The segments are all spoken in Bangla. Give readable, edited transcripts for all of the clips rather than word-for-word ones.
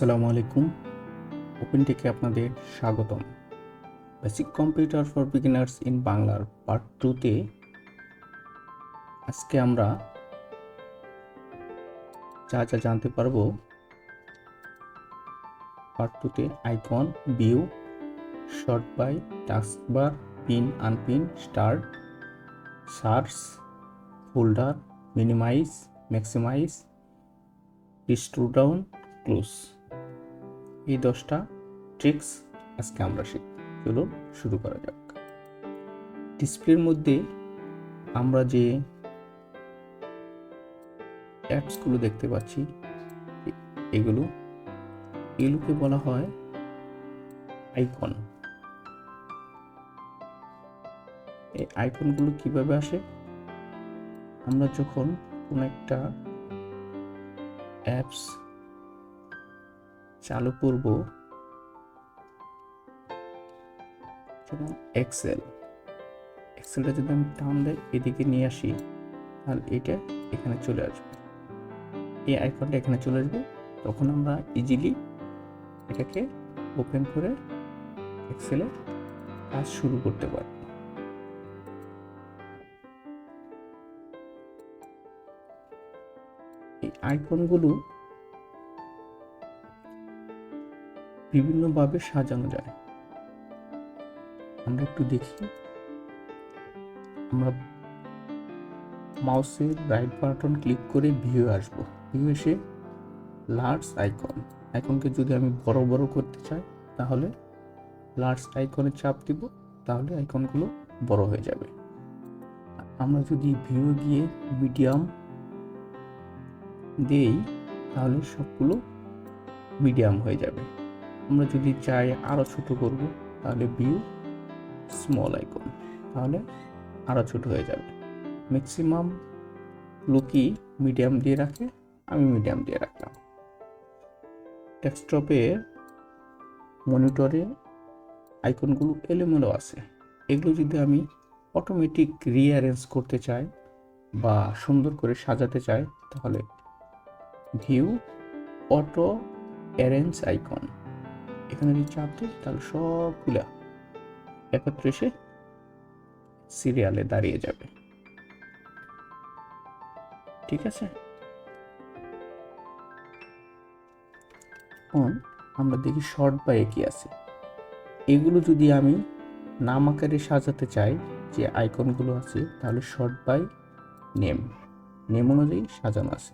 আসসালামু আলাইকুম। ওপেন টেকে আপনাদের স্বাগতম। Basic computer for beginners in বাংলার পার্ট 2তে আজকে আমরা যা জানতে পারবো। পার্ট 2তে icon, view, sort by, taskbar, pin, unpin, start, search, folder, minimize, maximize, restore down, close, এই 10টা ট্রিক্স আজকে আমরা শিখব। চলুন শুরু করা যাক। ডিসপ্লের মধ্যে আমরা যে অ্যাপসগুলো দেখতে পাচ্ছি এগুলোকে বলা হয় আইকন। এই আইকনগুলো কিভাবে আসে? আমরা যখন কোনো একটা অ্যাপস চালু করব, যেমন এক্সেলটা যদি আমি টান দেয় এদিকে নিয়ে আসি, তাহলে এটা এখানে চলে আসবে, এই আইকনটা এখানে চলে আসবে। তখন আমরা ইজিলি এটাকে ওপেন করে এক্সেলে কাজ শুরু করতে পারব। এই আইকনগুলো বিভিন্নভাবে সাজানো যায়। আমরা একটু দেখি। আমরা মাউসের রাইট বাটন ক্লিক করে ভিউ আসব। ভিউ এসে লার্জ আইকনকে যদি আমি বড় করতে চাই, তাহলে লার্জ আইকনে চাপ দিব, তাহলে আইকনগুলো বড় হয়ে যাবে। আমরা যদি ভিউ গিয়ে মিডিয়াম দেই, তাহলে সবগুলো মিডিয়াম হয়ে যাবে। আমরা যদি চাই আরো ছোট করব, তাহলে ভিউ স্মল আইকন, তাহলে আরো ছোট হয়ে যাবে। ম্যাক্সিমাম লোকই মিডিয়াম দিয়ে রাখে, আমি মিডিয়াম দিয়ে রাখলাম। ডেস্কটপে মনিটরে আইকনগুলো এলোমেলো আছে, এগুলো যদি আমি অটোমেটিক রিঅ্যারেঞ্জ করতে চাই বা সুন্দর করে সাজাতে চাই, তাহলে ভিউ অটো অ্যারেঞ্জ আইকন, এখানে যদি চাপ দিই, তাহলে সবগুলা একত্রে এসে সিরিয়ালে দাঁড়িয়ে যাবে। ঠিক আছে। এখন আমরা দেখি শর্ট বাই কি আছে। এগুলো যদি আমি নাম আকারে সাজাতে চাই, যে আইকনগুলো আছে, তাহলে শর্ট বাই নেম অনুযায়ী সাজানো আছে।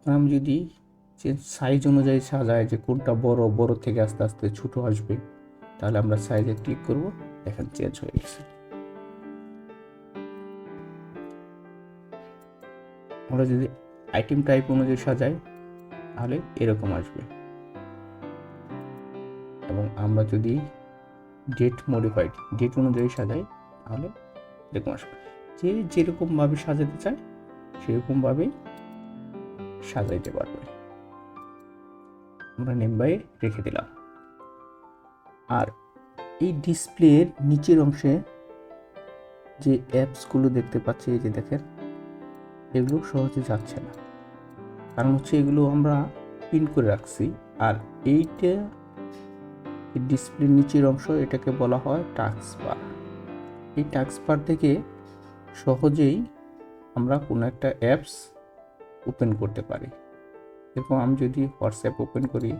আমি যদি সাইজ অনুযায়ী সাজাই, যে কোনটা বড় থেকে আস্তে আস্তে ছোট আসবে, তাহলে আমরা সাইজে ক্লিক করব, দেখেন চেঞ্জ হয়ে গেছে। আমরা যদি আইটেম টাইপ অনুযায়ী সাজাই, তাহলে এরকম আসবে। এবং আমরা যদি ডেট অনুযায়ী সাজাই, তাহলে এরকম আসবে। যে যেরকম ভাবে সাজাতে চায় সেরকম ভাবেই সাজাইতে পারবে। আমরা নেম বাই রেখে দিলাম। আর এই ডিসপ্লের নিচের অংশে যে অ্যাপসগুলো দেখতে পাচ্ছি, এই যে দেখেন, এগুলো সহজে যাচ্ছে না, কারণ হচ্ছে এগুলো আমরা পিন করে রাখছি। আর এইটা ডিসপ্লের নিচের অংশ, এটাকে বলা হয় টাস্কবার। এই টাস্কবার থেকে সহজেই আমরা কোনো একটা অ্যাপস ওপেন করতে পারি। এরকম আমি যদি হোয়াটসঅ্যাপ ওপেন করি,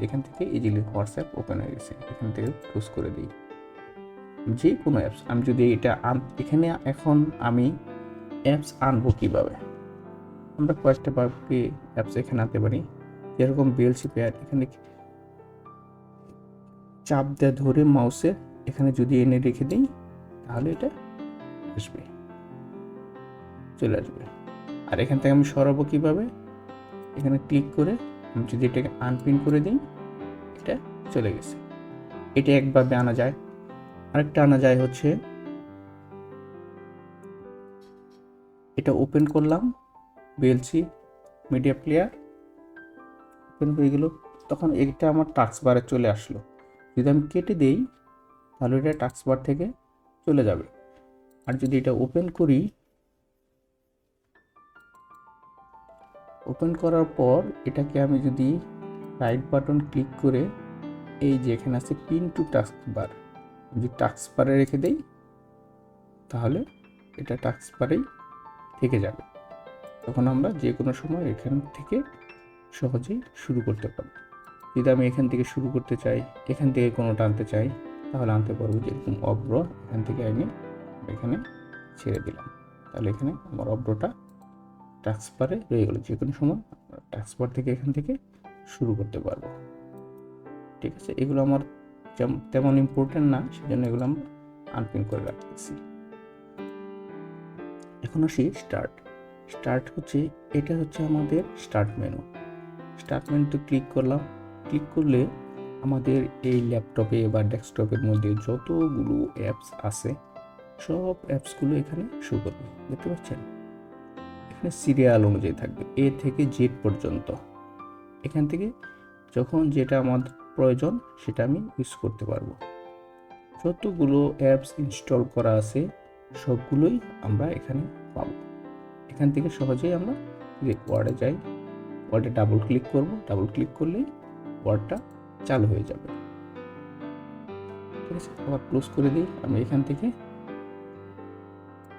যেখান থেকে ইজিলি হোয়াটসঅ্যাপ ওপেন হয়ে গেছে, এখান থেকে ক্লোজ করে দিই। যে কোনো অ্যাপস আমি যদি এখানে এখন আমি অ্যাপস আনবো কিভাবে? আমরা কয়েকটা ভাবে অ্যাপস এখানে আনতে পারি। যেরকম বিএলসি প্যাড, এখানে চাপ দেওয়া ধরে মাউসে এখানে যদি এনে রেখে দিই, তাহলে এটা চলে আসবে। আর এখান থেকে আমি সরাবো কিভাবে? এখানে ক্লিক করে আমি যদি এটাকে আনপিন করে দিই, এটা চলে গেছে। এটা একভাবে আনা যায়। আরেকটা আনা যায় হচ্ছে, এটা ওপেন করলাম, বিএলসি মিডিয়া প্লেয়ার ওপেন হয়ে গেল, তখন এটা আমার টাস্কবারে চলে আসলো। যদি আমি কেটে দেই, তাহলে এটা টাস্কবার থেকে চলে যাবে। আর যদি এটা ওপেন ওপেন করার পর এটাকে আমি যদি রাইট বাটন ক্লিক করে এই যে এখানে আছে পিন টু টাস্ক বার, যদি টাস্ক বারে রেখে দেই তাহলে এটা টাস্ক বারেই থেকে যাবে। তখন আমরা যে কোনো সময় এখান থেকে সহজেই শুরু করতে পারবো। যদি আমি এখান থেকে শুরু করতে চাই, এখান থেকে কোনোটা আনতে চাই, তাহলে আনতে পারবো। যেরকম অব্র এখান থেকে এনে এখানে ছেড়ে দিলাম, তাহলে এখানে আমার অব্রটা টাস্ক বারে রয়ে গেলো। যে কোনো সময় টাস্ক বার থেকে এখান থেকে শুরু করতে পারবো। ঠিক আছে, এগুলো আমার তেমন ইম্পর্টেন্ট না, সেজন্য এগুলো আমরা আনপিন করে রাখতেছি। এখন আসি স্টার্ট হচ্ছে, এটা হচ্ছে আমাদের স্টার্ট মেনু। স্টার্ট মেনুতে ক্লিক করলাম। ক্লিক করলে আমাদের এই ল্যাপটপে বা ডেস্কটপের মধ্যে যতগুলো অ্যাপস আছে সব অ্যাপসগুলো এখানে শো করবে। দেখতে পাচ্ছেন, এখানে সিরিয়াল অনুযায়ী থাকবে এ থেকে জেড পর্যন্ত। এখান থেকে যখন যেটা আমার প্রয়োজন সেটা আমি ইউজ করতে পারবো। যতগুলো অ্যাপস ইনস্টল করা আছে সবগুলোই আমরা এখানে পাবো। এখান থেকে সহজেই আমরা ওয়ার্ডে যাই, ওয়ার্ডে ডাবল ক্লিক করব। ডাবল ক্লিক করলেই ওয়ার্ডটা চালু হয়ে যাবে। ঠিক আছে, আবার ক্লোজ করে দিই। আমি এখান থেকে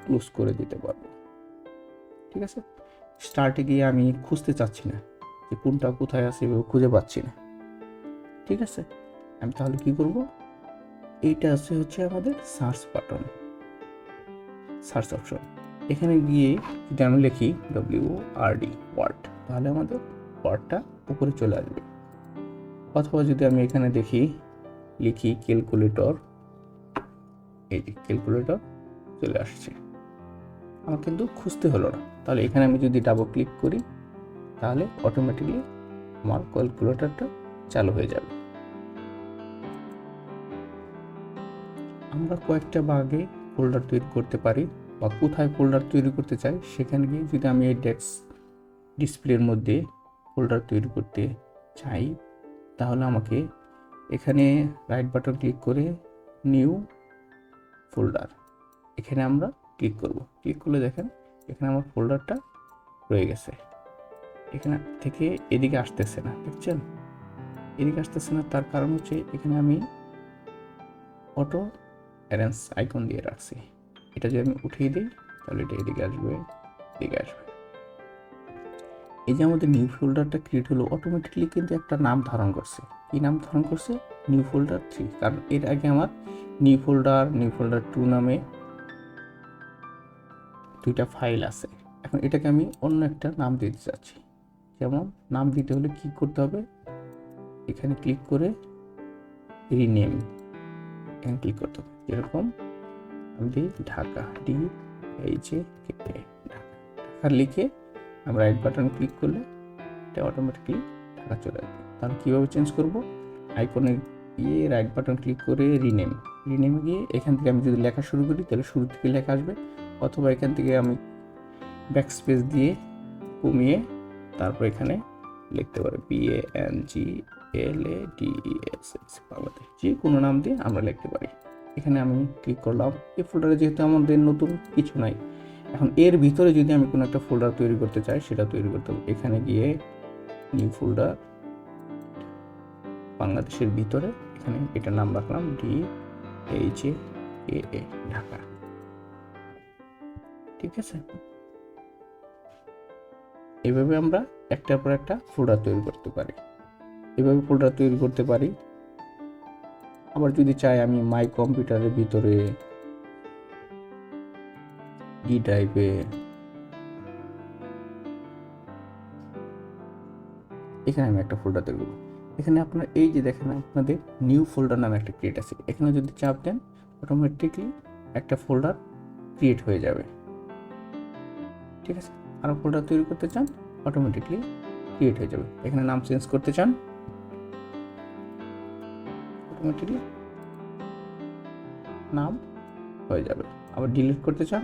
ক্লোজ করে দিতে পারবো। ঠিক আছে, স্টার্টে গিয়ে আমি খুঁজতে চাচ্ছি না যে কোনটা কোথায় আছে, এভাবে খুঁজে পাচ্ছি না। ঠিক আছে, আমি তাহলে কি করব, এইটা আছে হচ্ছে আমাদের সার্চ বাটন, সার্চ অপশন। এখানে গিয়ে যদি আমি লিখি WORD ওয়ার্ড, তাহলে আমাদের ওয়ার্ডটা উপরে চলে আসবে। অথবা যদি আমি এখানে লিখি ক্যালকুলেটর, এই যে ক্যালকুলেটর চলে আসছে, আমার কিন্তু খুঁজতে হলো না। তাহলে এখানে আমি যদি ডাবল ক্লিক করি তাহলে অটোমেটিকলি আমার ক্যালকুলেটরটা চালু হয়ে যাবে। আমরা কয়েকটা ভাগে ফোল্ডার তৈরি করতে পারি, বা কোথায় ফোল্ডার তৈরি করতে চাই সেখানে গিয়ে যদি আমি এই ডিসপ্লের মধ্যে ফোল্ডার তৈরি করতে চাই, তাহলে আমাকে এখানে রাইট বাটন ক্লিক করে নিউ ফোল্ডার, এখানে আমরা ক্লিক করব। ক্লিক করলে দেখেন এখানে আমার ফোল্ডারটা রয়ে গেছে। এখানে থেকে এদিকে আসতেছে না, দেখছেন এদিকে আসতেছে না। তার কারণ হচ্ছে এখানে আমি অটো অ্যারেঞ্জ আইকন দিয়ে রাখছি। এটা যদি আমি উঠিয়ে দিই তাহলে এটা এদিকে আসবে, এদিকে আসবে। এই যে আমাদের নিউ ফোল্ডারটা ক্রিয়েট হলো, অটোমেটিকলি কিন্তু একটা নাম ধারণ করছে। কি নাম ধারণ করছে? New folder 3। কারণ এর আগে আমার নিউ ফোল্ডার 2 নামে দুইটা ফাইল আছে। এখন এটাকে আমি অন্য একটা নাম দিতে চাচ্ছি। যেমন নাম দিতে হলে কি করতে হবে, এখানে ক্লিক করে রিনেম, এখানে ক্লিক করতে হবে। যেরকম আমি দিই ঢাকা, ঢাকা লিখে আমি রাইট বাটন ক্লিক করলে এটা অটোমেটিকলি ঢাকা চলে আসবে। তাহলে কীভাবে চেঞ্জ করব, আইকনে গিয়ে রাইট বাটন ক্লিক করে রিনেমে গিয়ে এখান থেকে আমি যদি লেখা শুরু করি তাহলে শুরু থেকে লেখা আসবে। অথবা এখান থেকে আমি ব্যাকস্পেস দিয়ে কমিয়ে তারপর এখানে লিখতে পারি BANGLADESS, বাংলাদেশ। যে কোনো নাম দিয়ে আমরা লিখতে পারি। এখানে আমি ক্লিক করলাম। এই ফোল্ডারে যেহেতু আমাদের নতুন কিছু নাই, এখন এর ভিতরে যদি আমি কোনো একটা ফোল্ডার তৈরি করতে চাই সেটা তৈরি করতে হবে। এখানে গিয়ে নিউ ফোল্ডার বাংলাদেশের ভিতরে, এখানে এটার নাম রাখলাম DHA ঢাকা। ঠিক আছে, এভাবে আমরা একটার পর একটা ফোল্ডার তৈরি করতে পারি। এভাবে ফোল্ডার তৈরি করতে পারি। আবার যদি চাই আমি মাই কম্পিউটারের ভিতরে ডি ড্রাইভে এখানে আমি একটা ফোল্ডার তৈরি করব। এখানে আপনার এই যে দেখেন আপনাদের নিউ ফোল্ডার নামে একটা ক্রিয়েট আছে, এখানে যদি চাপ দেন অটোমেটিকলি একটা ফোল্ডার ক্রিয়েট হয়ে যাবে। ঠিক আছে, আরও ফোল্ডার তৈরি করতে চান অটোমেটিকলি ক্রিয়েট হয়ে যাবে। এখানে নাম চেঞ্জ করতে চান অটোমেটিকলি নাম হয়ে যাবে। আবার ডিলিট করতে চান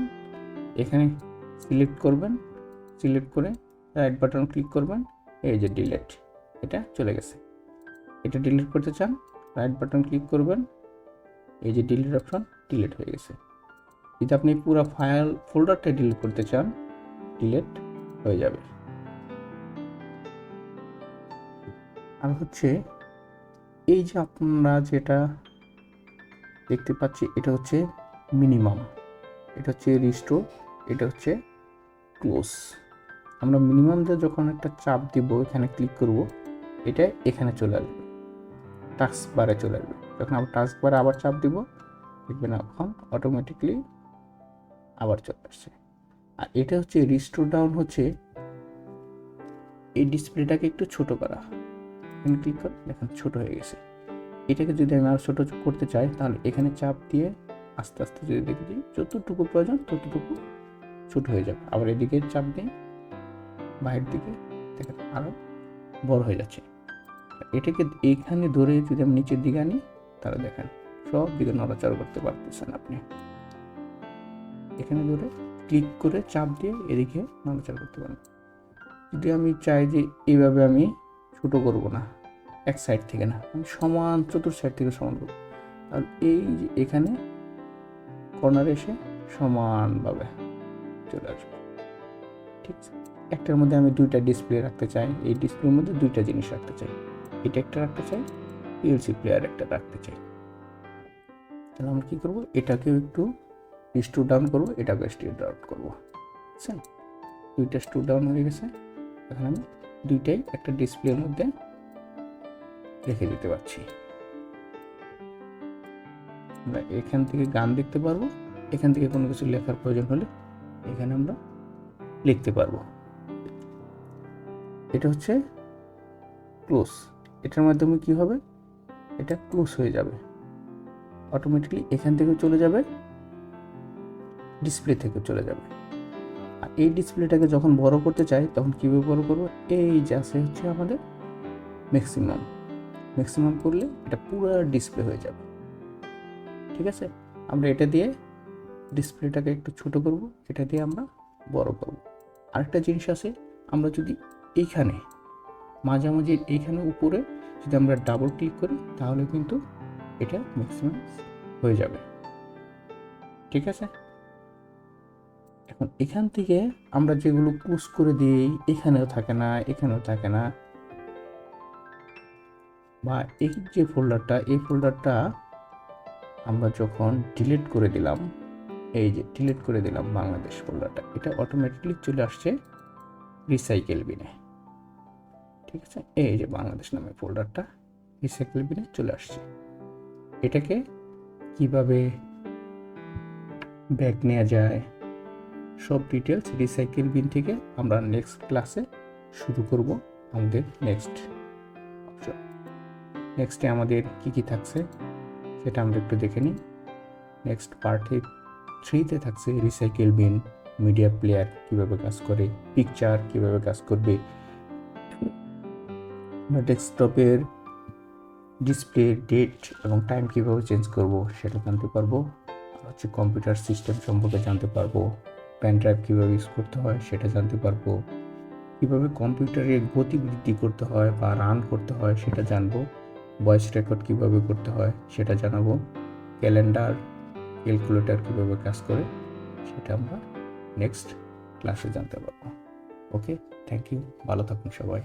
এখানে সিলেক্ট করবেন, সিলেক্ট করে রাইট বাটন ক্লিক করবেন, এই যে ডিলিট, এটা চলে গেছে। এটা ডিলিট করতে চান রাইট বাটন ক্লিক করবেন, এই যে ডিলিট অপশন, ডিলিট হয়ে গেছে। যদি আপনি পুরো ফাইল ফোল্ডারটা ডিলিট করতে চান ডিলিট হয়ে যাবে। আর হচ্ছে এই যে আপনারা যেটা দেখতে পাচ্ছি এটা হচ্ছে মিনিমাম, এটা হচ্ছে রিস্টোর, এটা হচ্ছে ক্লোজ। আমরা মিনিমাম দিয়ে যখন একটা চাপ দিব, এখানে ক্লিক করব, এটা এখানে চলে আসবে, টাস্ক বারে চলে আসবে। যখন আমরা টাস্ক বারে আবার চাপ দিব, দেখবেন এখন অটোমেটিকলি আবার চলে আসছে। আর এটা হচ্ছে রিস্টোর ডাউন, হচ্ছে এই ডিসপ্লেটাকে একটু ছোট করা। এখানে ক্লিক করে দেখেন ছোট হয়ে গেছে। এটাকে যদি আমি আরও ছোটো করতে চাই, তাহলে এখানে চাপ দিয়ে আস্তে আস্তে যদি দেখি দিই, যতটুকু প্রয়োজন ততটুকু ছোট হয়ে যাবে। আবার এদিকে চাপ দিই, বাইরের দিকে দেখেন আরও বড় হয়ে যাচ্ছে। এটাকে এইখানে ধরে যদি আমি নিচের দিকে আনি, তাহলে দেখেন সব দিকে নড়াচড়া করতে পারতেছেন আপনি। এখানে ধরে ক্লিক করে চাপ দিয়ে এদিকে নড়াচড়া করতে পারেন। যদি আমি চাই যে এইভাবে আমি ছোট করব না, এক সাইড থেকে না, আমি সমান চতুর সাইড থেকে সমান করব, আর এই যে এখানে কর্নারে এসে সমানভাবে চলে আসবে। ঠিক আছে, একটার মধ্যে আমি দুইটা ডিসপ্লে রাখতে চাই, এই ডিসপ্লের মধ্যে দুইটা জিনিস রাখতে চাই, এটা একটা রাখতে চাই, পিএলসি প্লেয়ার একটা রাখতে চাই। তাহলে আমরা কী করবো, এটাকেও একটু স্টু ডাউন করবো, এটাকে স্টু ডাউন করবো। বুঝছেন, দুইটা স্টু ডাউন হয়ে গেছে। এখন আমি দুইটাই একটা ডিসপ্লের মধ্যে রেখে দিতে পারছি। আমরা এখান থেকে গান দেখতে পারবো, এখান থেকে কোনো কিছু লেখার প্রয়োজন হলে এখানে আমরা লিখতে পারবো। এটা হচ্ছে ক্লোজ। এটার মাধ্যমে কি হবে, এটা ক্লোজ হয়ে যাবে অটোমেটিকলি, এখান থেকে চলে যাবে, ডিসপ্লে থেকে চলে যাবে। আর এই ডিসপ্লেটাকে যখন বড় করতে চাই, তখন কীভাবে বড় করবো, এই যে আছে হচ্ছে আমাদের ম্যাক্সিমাম, ম্যাক্সিমাম করলে এটা পুরো ডিসপ্লে হয়ে যাবে। ঠিক আছে, আমরা এটা দিয়ে ডিসপ্লেটাকে একটু ছোট করব, এটা দিয়ে আমরা বড় করব। আরেকটা জিনিস আছে, আমরা যদি এইখানে মাঝামাঝি এইখানে উপরে যদি আমরা ডাবল ক্লিক করি, তাহলে কিন্তু এটা ম্যাক্সিমাম হয়ে যাবে। ঠিক আছে, এখন এখান থেকে আমরা যেগুলো পুশ করে দিই, এখানেও থাকে না, এখানেও থাকে না, বা এই যে ফোল্ডারটা, এই ফোল্ডারটা আমরা যখন ডিলিট করে দিলাম, এই যে ডিলিট করে দিলাম বাংলাদেশ ফোল্ডারটা, এটা অটোমেটিকলি চলে আসছে রিসাইকেল বিনে। ঠিক আছে, এই যে বাংলাদেশ নামে ফোল্ডারটা রিসাইকেল বিনে চলে আসছে। এটাকে কিভাবে ব্যাক নেওয়া যায়, সব ডিটেলস রিসাইকেল বিন থেকে আমরা নেক্সট ক্লাসে শুরু করব। আমাদের নেক্সট অপশন, নেক্সটে আমাদের কি কি থাকছে সেটা আমরা একটু দেখে নিই। নেক্সট পার্টে 3তে থাকছে রিসাইকেল বিন, মিডিয়া প্লেয়ার কীভাবে কাজ করে, পিকচার কীভাবে কাজ করবে, আমরা ডেস্কটপের ডিসপ্লে ডেট এবং টাইম কীভাবে চেঞ্জ করব সেটা জানতে পারবো। হচ্ছে কম্পিউটার সিস্টেম সম্পর্কে জানতে পারবো, পেন ড্রাইভ কীভাবে ইউজ করতে হয় সেটা জানতে পারবো, কীভাবে কম্পিউটারের গতি বৃদ্ধি করতে হয় বা রান করতে হয় সেটা জানবো, ভয়েস রেকর্ড কীভাবে করতে হয় সেটা জানাবো, ক্যালেন্ডার ক্যালকুলেটর কীভাবে কাজ করে সেটা আমরা নেক্সট ক্লাসে জানতে পারবো। ওকে, থ্যাংক ইউ, ভালো থাকুন সবাই।